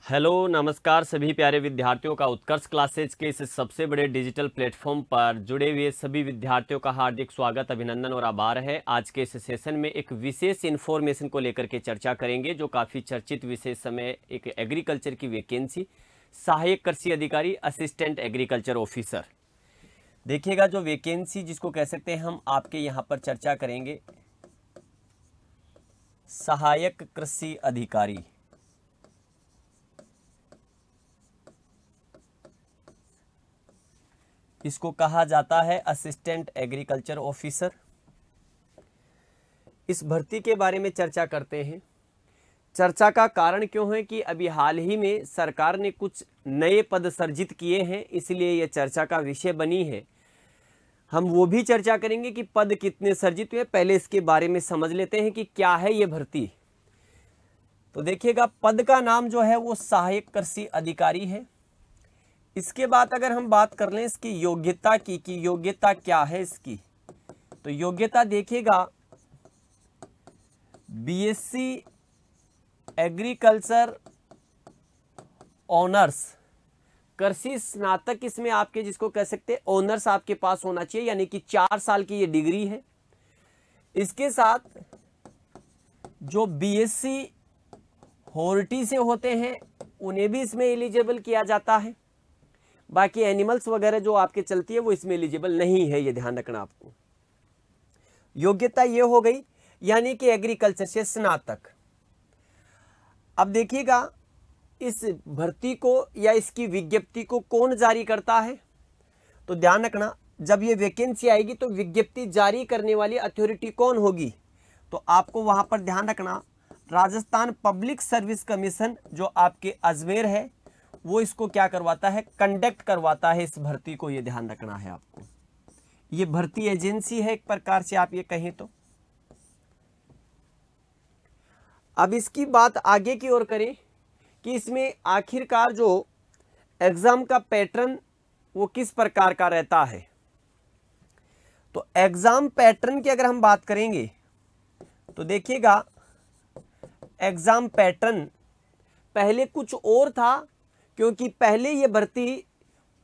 Hello नमस्कार सभी प्यारे विद्यार्थियों का उत्कर्ष क्लासेज के इस सबसे बड़े डिजिटल प्लेटफॉर्म पर जुड़े हुए सभी विद्यार्थियों का हार्दिक स्वागत, अभिनंदन और आभार है। आज के इस सेशन में एक विशेष इन्फॉर्मेशन को लेकर के चर्चा करेंगे जो काफ़ी चर्चित विशेष समय एक एग्रीकल्चर की वैकेंसी, सहायक कृषि अधिकारी, असिस्टेंट एग्रीकल्चर ऑफिसर। देखिएगा जो वैकेंसी जिसको कह सकते हैं हम आपके यहाँ पर चर्चा करेंगे, सहायक कृषि अधिकारी। इसको कहा जाता है असिस्टेंट एग्रीकल्चर ऑफिसर। इस भर्ती के बारे में चर्चा करते हैं। चर्चा का कारण क्यों है कि अभी हाल ही में सरकार ने कुछ नए पद सृजित किए हैं, इसलिए यह चर्चा का विषय बनी है। हम वो भी चर्चा करेंगे कि पद कितने सृजित हुए, पहले इसके बारे में समझ लेते हैं कि क्या है ये भर्ती। तो देखिएगा पद का नाम जो है वो सहायक कृषि अधिकारी है। इसके बाद अगर हम बात कर लें इसकी योग्यता की कि योग्यता क्या है इसकी, तो योग्यता देखिएगा बीएससी एग्रीकल्चर ऑनर्स, कृषि स्नातक इसमें आपके जिसको कह सकते हैं ऑनर्स आपके पास होना चाहिए, यानी कि 4 साल की ये डिग्री है। इसके साथ जो बीएससी हॉर्टी से होते हैं उन्हें भी इसमें एलिजिबल किया जाता है। बाकी एनिमल्स वगैरह जो आपके चलती है वो इसमें एलिजिबल नहीं है, ये ध्यान रखना आपको। योग्यता ये हो गई, यानी कि एग्रीकल्चर से स्नातक। अब देखिएगा इस भर्ती को या इसकी विज्ञप्ति को कौन जारी करता है, तो ध्यान रखना जब ये वैकेंसी आएगी तो विज्ञप्ति जारी करने वाली अथॉरिटी कौन होगी, तो आपको वहां पर ध्यान रखना राजस्थान पब्लिक सर्विस कमीशन जो आपके अजमेर है वो इसको क्या करवाता है, कंडक्ट करवाता है इस भर्ती को, ये ध्यान रखना है आपको। ये भर्ती एजेंसी है एक प्रकार से आप ये कहें तो। अब इसकी बात आगे की ओर करें कि इसमें आखिरकार जो एग्जाम का पैटर्न वो किस प्रकार का रहता है, तो एग्जाम पैटर्न की अगर हम बात करेंगे तो देखिएगा एग्जाम पैटर्न पहले कुछ और था, क्योंकि पहले ये भर्ती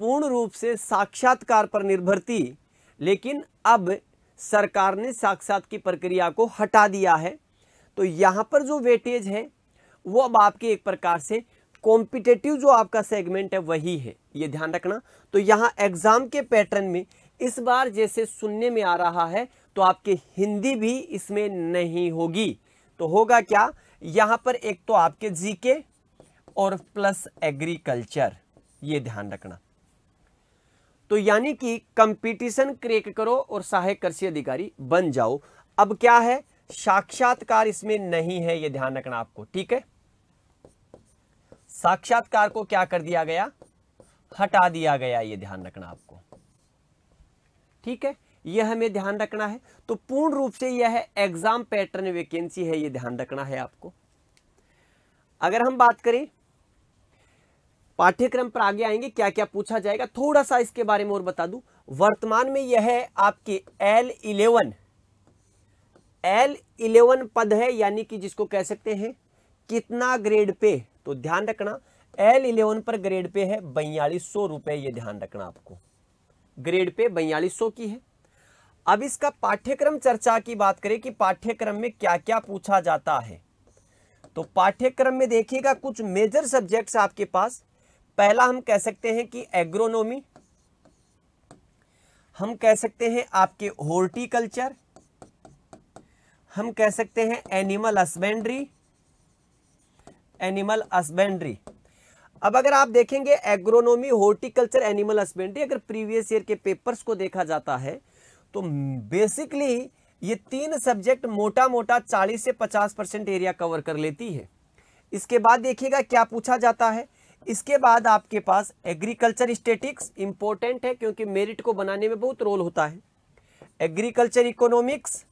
पूर्ण रूप से साक्षात्कार पर निर्भर थी, लेकिन अब सरकार ने साक्षात की प्रक्रिया को हटा दिया है। तो यहाँ पर जो वेटेज है वो अब आपके एक प्रकार से कॉम्पिटिटिव जो आपका सेगमेंट है वही है, ये ध्यान रखना। तो यहाँ एग्जाम के पैटर्न में इस बार जैसे सुनने में आ रहा है तो आपकी हिंदी भी इसमें नहीं होगी। तो होगा क्या, यहाँ पर एक तो आपके जीके और प्लस एग्रीकल्चर, ये ध्यान रखना। तो यानी कि कंपटीशन क्रैक करो और सहायक कृषि अधिकारी बन जाओ। अब क्या है, साक्षात्कार इसमें नहीं है, ये ध्यान रखना आपको, ठीक है। साक्षात्कार को क्या कर दिया गया, हटा दिया गया, ये ध्यान रखना आपको, ठीक है। यह हमें ध्यान रखना है। तो पूर्ण रूप से यह है एग्जाम पैटर्न वैकेंसी है, ये ध्यान रखना है आपको। अगर हम बात करें पाठ्यक्रम पर आगे आएंगे क्या क्या पूछा जाएगा, थोड़ा सा इसके बारे में और बता दूं। वर्तमान में यह है आपके L11 पद है, यानी कि जिसको कह सकते हैं कितना ग्रेड पे, तो ध्यान रखना L11 पर ग्रेड पे है 4200 रुपए, ये ध्यान रखना आपको, ग्रेड पे 4200 की है। अब इसका पाठ्यक्रम चर्चा की बात करें कि पाठ्यक्रम में क्या क्या पूछा जाता है, तो पाठ्यक्रम में देखिएगा कुछ मेजर सब्जेक्ट्स आपके पास। पहला हम कह सकते हैं कि एग्रोनॉमी, हम कह सकते हैं आपके हॉर्टिकल्चर, हम कह सकते हैं एनिमल हस्बेंड्री। अब अगर आप देखेंगे एग्रोनॉमी, हॉर्टिकल्चर, एनिमल हस्बेंड्री, अगर प्रीवियस ईयर के पेपर्स को देखा जाता है तो बेसिकली ये 3 सब्जेक्ट मोटा मोटा 40 से 50% एरिया कवर कर लेती है। इसके बाद देखिएगा क्या पूछा जाता है, इसके बाद आपके पास एग्रीकल्चर स्टैटिक्स इंपॉर्टेंट है क्योंकि मेरिट को बनाने में बहुत रोल होता है। एग्रीकल्चर इकोनॉमिक्स,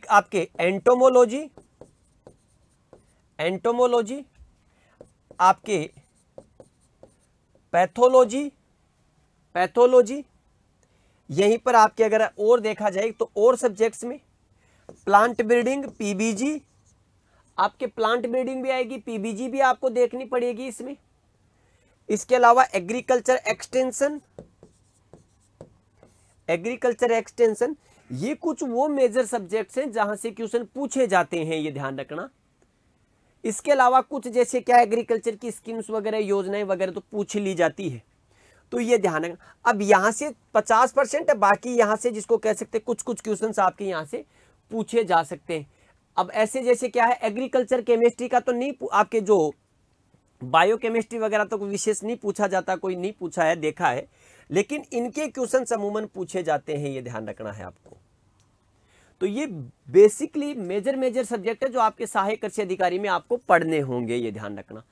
आपके एंटोमोलॉजी, आपके पैथोलॉजी, यहीं पर आपके अगर और देखा जाए तो और सब्जेक्ट्स में प्लांट ब्रीडिंग, पीबीजी, आपके प्लांट ब्रीडिंग भी आएगी, पीबीजी भी आपको देखनी पड़ेगी इसमें। इसके अलावा एग्रीकल्चर एक्सटेंशन, ये कुछ वो मेजर सब्जेक्ट्स हैं जहां से क्वेश्चन पूछे जाते हैं, ये ध्यान रखना। इसके अलावा कुछ जैसे क्या एग्रीकल्चर की स्कीम्स वगैरह, योजनाएं वगैरह तो पूछ ली जाती है, तो ये ध्यान रखना। अब यहां से 50% है, बाकी यहां से जिसको कह सकते हैं कुछ कुछ क्वेश्चंस आपके यहां से पूछे जा सकते हैं। अब ऐसे जैसे क्या है, एग्रीकल्चर केमिस्ट्री का तो नहीं, आपके जो बायोकेमिस्ट्री वगैरह तो विशेष नहीं पूछा जाता, कोई नहीं पूछा है, देखा है, लेकिन इनके क्वेश्चन अमूमन पूछे जाते हैं, ये ध्यान रखना है आपको। तो ये बेसिकली मेजर सब्जेक्ट है जो आपके सहायक कृषि अधिकारी में आपको पढ़ने होंगे, ये ध्यान रखना।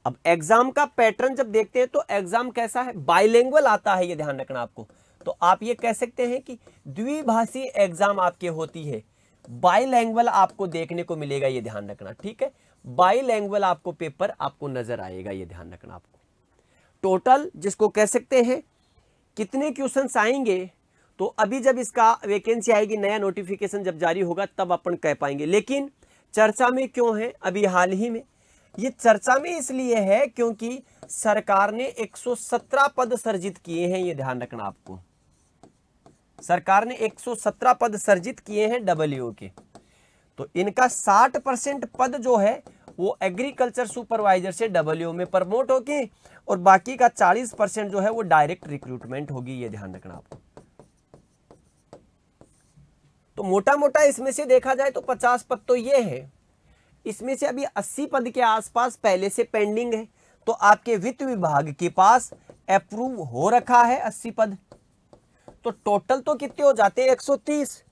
अब एग्जाम का पैटर्न जब देखते हैं तो एग्जाम कैसा है, बाइलिंगुअल आता है, ये ध्यान रखना आपको। तो आप ये कह सकते हैं कि द्विभाषी एग्जाम आपके होती है, बाइलैंग्वेज आपको देखने को मिलेगा, ये ध्यान रखना, ठीक है। बाइलैंग्वेज आपको पेपर आपको नजर आएगा, ये ध्यान रखना आपको। टोटल जिसको कह सकते हैं कितने क्वेश्चंस आएंगे, तो अभी जब इसका वैकेंसी आएगी, नया नोटिफिकेशन जब जारी होगा तब अपन कह पाएंगे। लेकिन चर्चा में क्यों है अभी हाल ही में, ये चर्चा में इसलिए है क्योंकि सरकार ने 117 पद सर्जित किए हैं, ये ध्यान रखना आपको। सरकार ने 117 पद सर्जित किए हैं डब्ल्यूओ के, तो इनका 60% पद जो है वो एग्रीकल्चर सुपरवाइजर से डब्ल्यूओ में प्रमोट होगी, और बाकी का 40% जो है वो डायरेक्ट रिक्रूटमेंट होगी, ये ध्यान रखना आपको। तो मोटा मोटा इसमें से देखा जाए तो 50 पद तो ये है, इसमें से अभी 80 पद के आसपास पहले से पेंडिंग है, तो आपके वित्त विभाग के पास अप्रूव हो रखा है 80 पद। तो टोटल तो कितने हो जाते हैं, 130।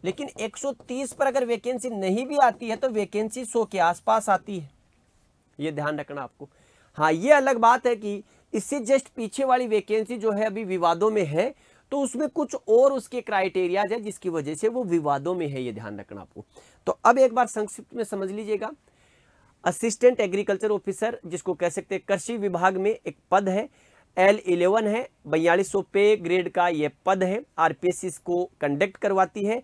लेकिन 130 पर अगर वैकेंसी नहीं भी आती है तो वैकेंसी 100 के आसपास आती है, ये ध्यान रखना आपको। हाँ, ये अलग बात है कि इससे जस्ट पीछे वाली वैकेंसी जो है अभी विवादों में है, तो उसमें कुछ और उसके क्राइटेरियाज है जिसकी वजह से वो विवादों में है, ये ध्यान रखना आपको। तो अब एक बार संक्षिप्त में समझ लीजिएगा, असिस्टेंट एग्रीकल्चर ऑफिसर जिसको कह सकते हैं कृषि विभाग में एक पद है, L11 है, 4200 पे ग्रेड का ये पद है। आरपीएससी इसको कंडक्ट करवाती है।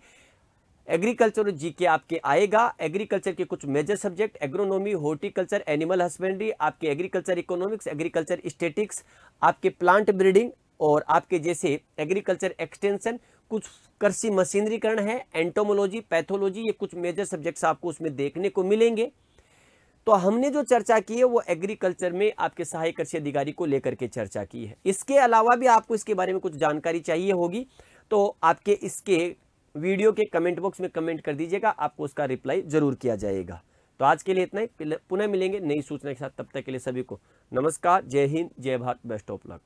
एग्रीकल्चर जीके आपके आएगा, एग्रीकल्चर के कुछ major subject, agronomy, horticulture, animal husbandry, आपके एग्रीकल्चर इकोनॉमिक्स, एग्रीकल्चर स्टेटिक्स, आपके प्लांट ब्रीडिंग, और आपके जैसे एग्रीकल्चर एक्सटेंशन, कुछ कृषि मशीनरीकरण है, एंटोमोलॉजी, पैथोलॉजी, ये कुछ मेजर सब्जेक्ट्स आपको उसमें देखने को मिलेंगे। तो हमने जो चर्चा की है वो एग्रीकल्चर में आपके सहायक कृषि अधिकारी को लेकर के चर्चा की है। इसके अलावा भी आपको इसके बारे में कुछ जानकारी चाहिए होगी तो आपके इसके वीडियो के कमेंट बॉक्स में कमेंट कर दीजिएगा, आपको उसका रिप्लाई जरूर किया जाएगा। तो आज के लिए इतना ही, पुनः मिलेंगे नई सूचना के साथ। तब तक के लिए सभी को नमस्कार, जय हिंद, जय भारत, बेस्ट ऑफ लक।